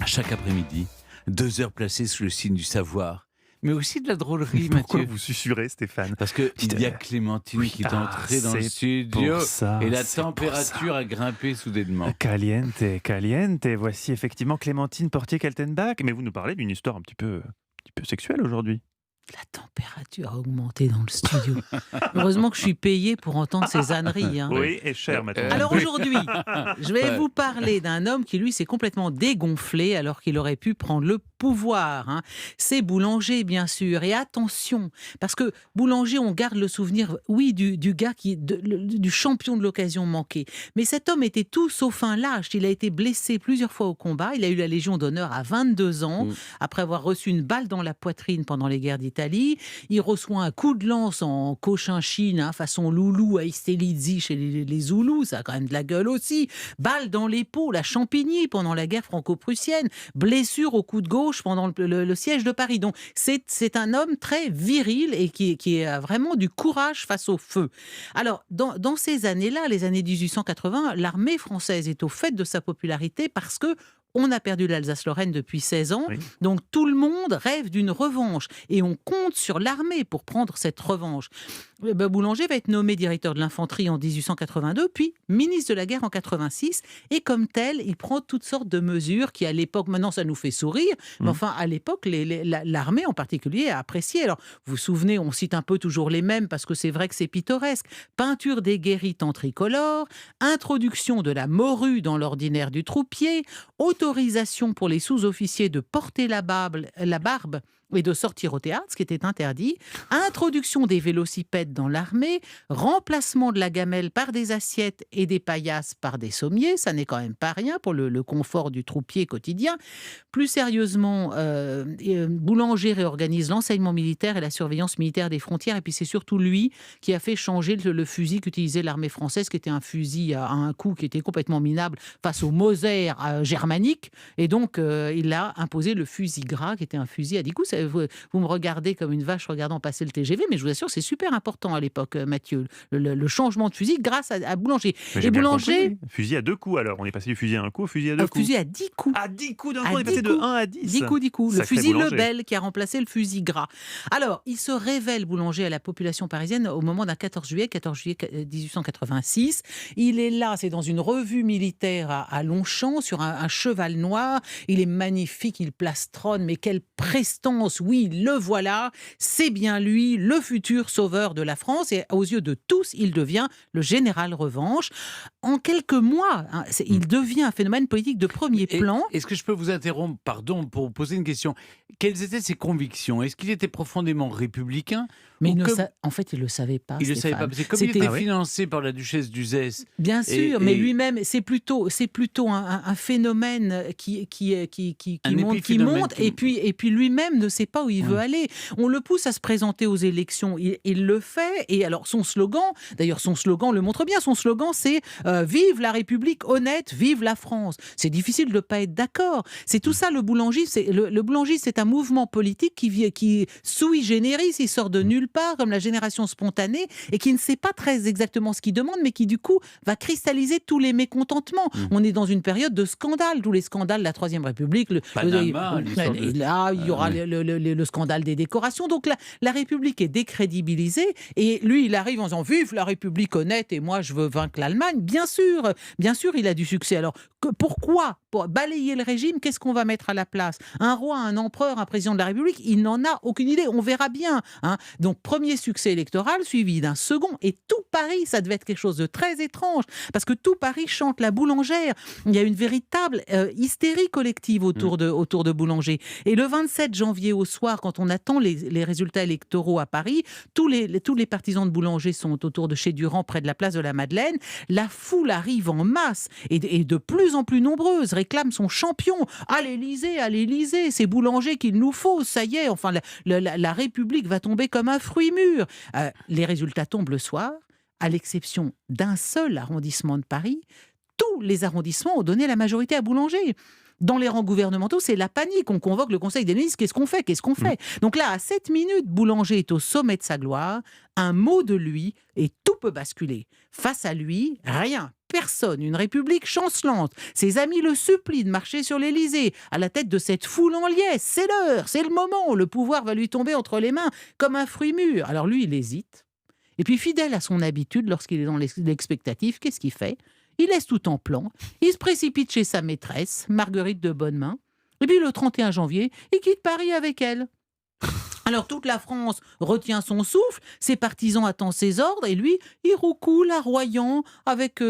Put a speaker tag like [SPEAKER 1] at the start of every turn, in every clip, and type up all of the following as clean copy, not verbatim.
[SPEAKER 1] Chaque après-midi, 2 heures placées sous le signe du savoir, mais aussi de la drôlerie,
[SPEAKER 2] Pourquoi
[SPEAKER 1] Mathieu.
[SPEAKER 2] vous susurrez, Stéphane?
[SPEAKER 1] Parce qu'il y a Clémentine
[SPEAKER 2] Oui,
[SPEAKER 1] qui est entrée dans le
[SPEAKER 2] c'est
[SPEAKER 1] studio
[SPEAKER 2] pour ça,
[SPEAKER 1] et la
[SPEAKER 2] c'est pour
[SPEAKER 1] température
[SPEAKER 2] ça.
[SPEAKER 1] a grimpé soudainement.
[SPEAKER 2] Caliente, caliente. Voici effectivement Clémentine Portier-Kaltenbach. Mais vous nous parlez d'une histoire un petit peu sexuelle aujourd'hui.
[SPEAKER 3] La température a augmenté dans le studio. Heureusement que je suis payée pour entendre ces âneries. Hein.
[SPEAKER 2] Oui, et cher maintenant.
[SPEAKER 3] Alors
[SPEAKER 1] Oui.
[SPEAKER 3] aujourd'hui, je vais
[SPEAKER 1] Ouais.
[SPEAKER 3] vous parler d'un homme qui, lui, s'est complètement dégonflé alors qu'il aurait pu prendre le pouvoir. Hein. C'est Boulanger, bien sûr. Et attention, parce que Boulanger, on garde le souvenir, oui, du gars du champion de l'occasion manquée. Mais cet homme était tout sauf un lâche. Il a été blessé plusieurs fois au combat. Il a eu la Légion d'honneur à 22 ans, après avoir reçu une balle dans la poitrine pendant les guerres d'Italie. Il reçoit un coup de lance en Cochinchine, hein, façon Loulou à Istelizzi chez les Zoulous, ça a quand même de la gueule aussi. Balle dans l'épaule à Champigny pendant la guerre franco-prussienne. Blessure au cou de gauche pendant le siège de Paris. Donc c'est un homme très viril et qui a vraiment du courage face au feu. Alors dans ces années-là, les années 1880, l'armée française est au fait de sa popularité parce que on a perdu l'Alsace-Lorraine depuis 16 ans,
[SPEAKER 2] Oui.
[SPEAKER 3] donc tout le monde rêve d'une revanche et on compte sur l'armée pour prendre cette revanche. Boulanger va être nommé directeur de l'infanterie en 1882, puis ministre de la guerre en 86, et comme tel, il prend toutes sortes de mesures qui, à l'époque, maintenant ça nous fait sourire, mais enfin à l'époque, l'armée en particulier a apprécié. Alors, vous vous souvenez, on cite un peu toujours les mêmes parce que c'est vrai que c'est pittoresque. Peinture des guérites en tricolore, introduction de la morue dans l'ordinaire du troupier, autorisation pour les sous-officiers de porter la barbe et de sortir au théâtre, ce qui était interdit, introduction des vélocipèdes dans l'armée, remplacement de la gamelle par des assiettes et des paillasses par des sommiers, ça n'est quand même pas rien pour le confort du troupier quotidien. Plus sérieusement, Boulanger réorganise l'enseignement militaire et la surveillance militaire des frontières, et puis c'est surtout lui qui a fait changer le fusil qu'utilisait l'armée française, qui était un fusil à un coup qui était complètement minable face au Mauser germanique, et donc il a imposé le fusil gras, qui était un fusil à 10 coups. Vous me regardez comme une vache regardant passer le TGV, mais je vous assure, c'est super important à l'époque, Mathieu, le changement de fusil grâce à Boulanger.
[SPEAKER 2] Mais
[SPEAKER 3] Et
[SPEAKER 2] j'ai bien
[SPEAKER 3] Boulanger,
[SPEAKER 2] compris, oui. Fusil à 2 coups alors. On est passé du fusil à 1 coup au fusil à 2
[SPEAKER 3] un
[SPEAKER 2] coups.
[SPEAKER 3] fusil à 10 coups.
[SPEAKER 2] À 10 coups d'un
[SPEAKER 3] À
[SPEAKER 2] coup, on est passé
[SPEAKER 3] 10
[SPEAKER 2] de
[SPEAKER 3] coups.
[SPEAKER 2] 1 à 10.
[SPEAKER 3] 10 coups, 10 coups. Le
[SPEAKER 2] Sacré
[SPEAKER 3] fusil
[SPEAKER 2] Boulanger.
[SPEAKER 3] Lebel qui a remplacé le fusil gras. Alors, il se révèle Boulanger à la population parisienne au moment d'un 14 juillet 1886. Il est là, c'est dans une revue militaire à Longchamp, sur un cheval noir. Il est magnifique, il plastronne, mais quelle prestance. Oui, le voilà, c'est bien lui, le futur sauveur de la France. Et aux yeux de tous, il devient le général Revanche. En quelques mois, hein, il devient un phénomène politique de premier plan.
[SPEAKER 1] Est-ce que je peux vous interrompre, pardon, pour vous poser une question? Quelles étaient ses convictions? Est-ce qu'il était profondément républicain?
[SPEAKER 3] Mais
[SPEAKER 1] ou
[SPEAKER 3] en fait, il ne le savait pas.
[SPEAKER 1] il ne le savait pas,
[SPEAKER 3] Stéphane.
[SPEAKER 1] parce que comme il était
[SPEAKER 3] C'était-
[SPEAKER 1] financé par la duchesse d'Uzès.
[SPEAKER 3] Bien sûr, mais
[SPEAKER 1] et-
[SPEAKER 3] lui-même, c'est plutôt un phénomène qui
[SPEAKER 1] Un
[SPEAKER 3] monte,
[SPEAKER 1] épiphénomène
[SPEAKER 3] et puis lui-même ne sait pas où il veut aller. On le pousse à se présenter aux élections, il le fait, et alors son slogan le montre bien, son slogan c'est Vive la République honnête, vive la France. C'est difficile de ne pas être d'accord. C'est tout ça le boulangisme. Le boulangisme, c'est un mouvement politique qui sui generis, il sort de nulle part, comme la génération spontanée, et qui ne sait pas très exactement ce qu'il demande, mais qui du coup va cristalliser tous les mécontentements. On est dans une période de scandale, tous les scandales de la Troisième République.
[SPEAKER 1] Panama, l'histoire de-
[SPEAKER 3] Et là, il y aura le scandale des décorations. Donc la République est décrédibilisée, et lui, il arrive en disant Vive la République honnête, et moi, je veux vaincre l'Allemagne. Bien sûr, il a du succès. Alors, pourquoi? Pour balayer le régime, qu'est-ce qu'on va mettre à la place? Un roi, un empereur, un président de la République? Il n'en a aucune idée. On verra bien. Hein. Donc, premier succès électoral, suivi d'un second. Et tout Paris, ça devait être quelque chose de très étrange, parce que tout Paris chante la boulangère. Il y a une véritable hystérie collective autour de Boulanger. Et le 27 janvier au soir, quand on attend les résultats électoraux à Paris, tous les partisans de Boulanger sont autour de chez Durand, près de la place de la Madeleine. La foule arrive en masse, et de plus en plus nombreuse, réclame son champion. À l'Élysée, c'est Boulanger qu'il nous faut, ça y est, enfin la République va tomber comme un fruit mûr. Les résultats tombent le soir, à l'exception d'un seul arrondissement de Paris. Tous les arrondissements ont donné la majorité à Boulanger. Dans les rangs gouvernementaux, c'est la panique. On convoque le Conseil des ministres. Qu'est-ce qu'on fait ? Donc là, à 7 minutes, Boulanger est au sommet de sa gloire. Un mot de lui et tout peut basculer. Face à lui, rien. Personne, une république chancelante. Ses amis le supplient de marcher sur l'Élysée, à la tête de cette foule en liesse. C'est l'heure, c'est le moment. Le pouvoir va lui tomber entre les mains comme un fruit mûr. Alors lui, il hésite. Et puis, fidèle à son habitude, lorsqu'il est dans l'expectative, qu'est-ce qu'il fait ? Il laisse tout en plan. Il se précipite chez sa maîtresse, Marguerite de Bonemain. Et puis, le 31 janvier, il quitte Paris avec elle. Alors toute la France retient son souffle, ses partisans attendent ses ordres et lui, il roucoule larroyant avec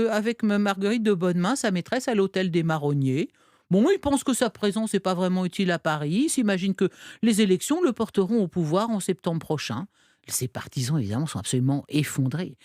[SPEAKER 3] Marguerite de Bonemain, sa maîtresse, à l'hôtel des Marronniers. Bon, il pense que sa présence n'est pas vraiment utile à Paris, il s'imagine que les élections le porteront au pouvoir en septembre prochain. Ses partisans, évidemment, sont absolument effondrés.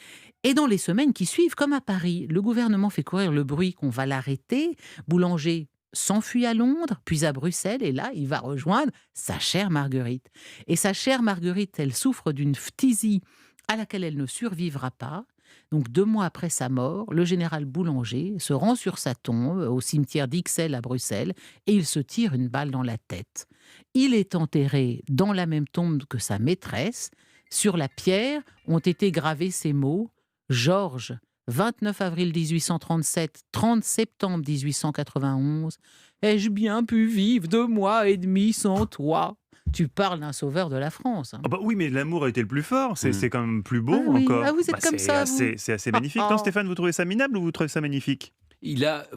[SPEAKER 3] Et dans les semaines qui suivent, comme à Paris, le gouvernement fait courir le bruit qu'on va l'arrêter. Boulanger s'enfuit à Londres, puis à Bruxelles, et là, il va rejoindre sa chère Marguerite. Et sa chère Marguerite, elle souffre d'une phtisie à laquelle elle ne survivra pas. Donc 2 mois après sa mort, le général Boulanger se rend sur sa tombe au cimetière d'Ixelles à Bruxelles et il se tire une balle dans la tête. Il est enterré dans la même tombe que sa maîtresse. Sur la pierre ont été gravés ces mots « Georges, 29 avril 1837, 30 septembre 1891, ai-je bien pu vivre 2 mois et demi sans toi ?» Tu parles d'un sauveur de la France. Hein.
[SPEAKER 2] Ah bah oui, mais l'amour a été le plus fort. C'est quand même plus beau
[SPEAKER 3] oui.
[SPEAKER 2] encore.
[SPEAKER 3] Ah, vous êtes comme ça, vous.
[SPEAKER 2] C'est assez magnifique. Non, Stéphane, vous trouvez ça minable ou vous trouvez ça magnifique ?
[SPEAKER 1] Il a.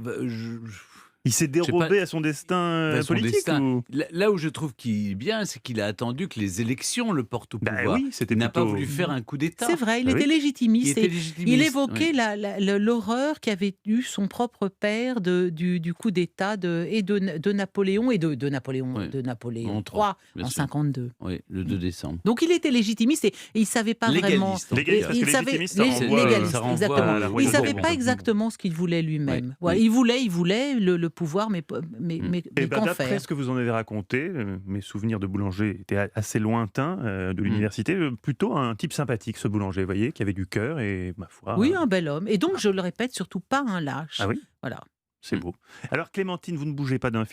[SPEAKER 2] Il s'est dérobé
[SPEAKER 1] pas,
[SPEAKER 2] à son destin
[SPEAKER 1] à son
[SPEAKER 2] politique
[SPEAKER 1] destin.
[SPEAKER 2] ou...
[SPEAKER 1] Là où je trouve qu'il est bien, c'est qu'il a attendu que les élections le portent au pouvoir.
[SPEAKER 2] Oui, c'était
[SPEAKER 1] il n'a pas
[SPEAKER 2] plutôt...
[SPEAKER 1] voulu faire un coup d'État.
[SPEAKER 3] C'est vrai, il
[SPEAKER 2] Ah
[SPEAKER 3] était
[SPEAKER 2] oui.
[SPEAKER 3] légitimiste. Il évoquait
[SPEAKER 1] oui.
[SPEAKER 3] l'horreur qu'avait eu son propre père du coup d'État de Napoléon et de Napoléon
[SPEAKER 1] Oui.
[SPEAKER 3] III
[SPEAKER 1] bien
[SPEAKER 3] en
[SPEAKER 1] sûr.
[SPEAKER 3] 52.
[SPEAKER 1] Oui, le 2 décembre.
[SPEAKER 3] Donc il était légitimiste et il ne savait pas vraiment...
[SPEAKER 1] Légaliste, en tout
[SPEAKER 2] Légaliste,
[SPEAKER 1] cas.
[SPEAKER 2] parce que
[SPEAKER 3] Il savait-
[SPEAKER 2] légitimiste, ça
[SPEAKER 3] lég-
[SPEAKER 2] renvoie,
[SPEAKER 3] légaliste,
[SPEAKER 1] ça renvoie
[SPEAKER 3] exactement.
[SPEAKER 2] à la
[SPEAKER 3] Il ne
[SPEAKER 2] royauté
[SPEAKER 3] savait
[SPEAKER 2] Bourbon.
[SPEAKER 3] pas exactement ce qu'il voulait lui-même.
[SPEAKER 1] Oui,
[SPEAKER 3] Voilà,
[SPEAKER 1] oui.
[SPEAKER 3] il voulait le pouvoir, mais qu'en
[SPEAKER 2] D'après
[SPEAKER 3] faire ?
[SPEAKER 2] ce que vous en avez raconté, mes souvenirs de Boulanger étaient assez lointains de l'université. Plutôt un type sympathique, ce Boulanger, vous voyez, qui avait du cœur et, ma foi...
[SPEAKER 3] Oui, un bel homme. Et donc, je le répète, surtout pas un lâche.
[SPEAKER 2] Ah oui,
[SPEAKER 3] Voilà.
[SPEAKER 2] c'est beau. Alors Clémentine, vous ne bougez pas d'un fil.